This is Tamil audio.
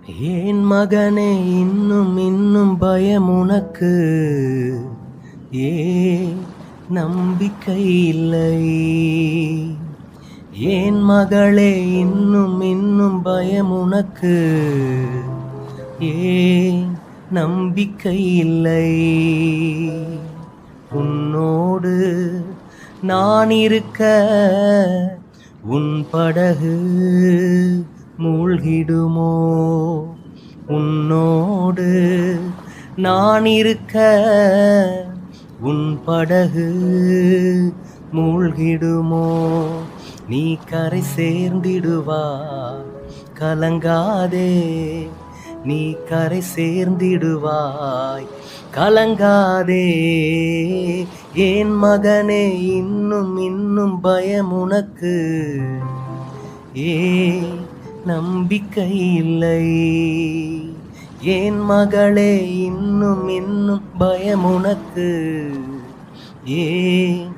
ஏன் மகனே இன்னும் இன்னும் பயம் உனக்கு? ஏன் நம்பிக்கை இல்லை? ஏன் மகளே இன்னும் இன்னும் பயம் உனக்கு? ஏன் நம்பிக்கை இல்லை? உன்னோடு நான் இருக்க உன் படகு மூழ்கிடுமோ? உன்னோடு நான் இருக்க உன் படகு மூழ்கிடுமோ? நீ கரை சேர்ந்திடுவா, கலங்காதே. நீ கரை சேர்ந்திடுவாய், கலங்காதே. ஏன் மகனே இன்னும் இன்னும் பயம் உனக்கு? ஏன் நம்பிக்கை இல்லை? ஏன் மகளே இன்னும் இன்னும் பயம் உனக்கு? ஏன்